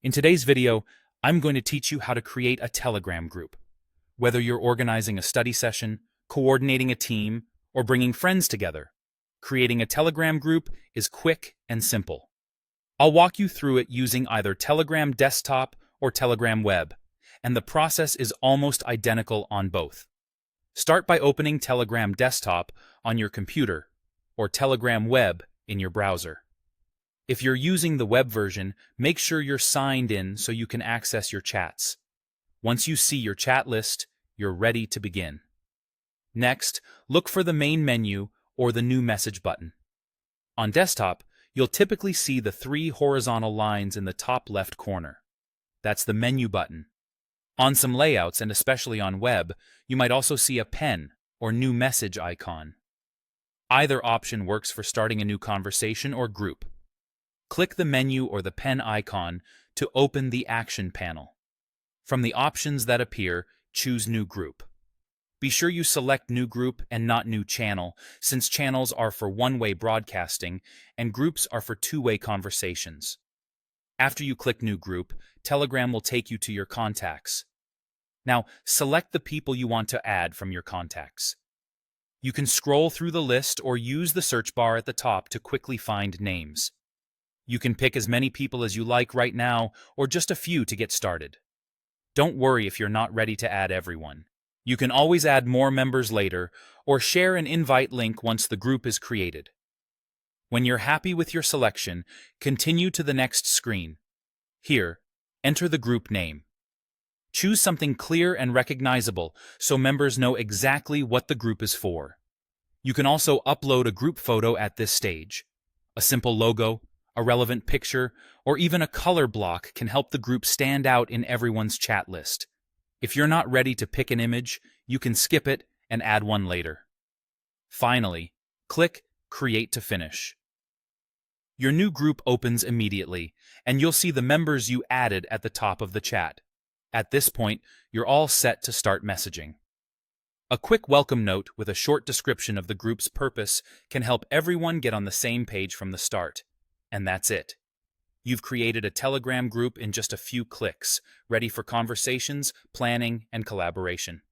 In today's video, I'm going to teach you how to create a Telegram group. Whether you're organizing a study session, coordinating a team, or bringing friends together, creating a Telegram group is quick and simple. I'll walk you through it using either Telegram Desktop or Telegram Web, and the process is almost identical on both. Start by opening Telegram Desktop on your computer or Telegram Web in your browser. If you're using the web version, make sure you're signed in so you can access your chats. Once you see your chat list, you're ready to begin. Next, look for the main menu or the new message button. On desktop, you'll typically see the three horizontal lines in the top left corner. That's the menu button. On some layouts, and especially on web, you might also see a pen or new message icon. Either option works for starting a new conversation or group. Click the menu or the pen icon to open the action panel. From the options that appear, choose New Group. Be sure you select New Group and not New Channel, since channels are for one-way broadcasting and groups are for two-way conversations. After you click New Group, Telegram will take you to your contacts. Now, select the people you want to add from your contacts. You can scroll through the list or use the search bar at the top to quickly find names. You can pick as many people as you like right now, or just a few to get started. Don't worry if you're not ready to add everyone. You can always add more members later, or share an invite link once the group is created. When you're happy with your selection, continue to the next screen. Here, enter the group name. Choose something clear and recognizable so members know exactly what the group is for. You can also upload a group photo at this stage. A simple logo, a relevant picture, or even a color block can help the group stand out in everyone's chat list. If you're not ready to pick an image, you can skip it and add one later. Finally, click Create to finish. Your new group opens immediately, and you'll see the members you added at the top of the chat. At this point, you're all set to start messaging. A quick welcome note with a short description of the group's purpose can help everyone get on the same page from the start. And that's it. You've created a Telegram group in just a few clicks, ready for conversations, planning, and collaboration.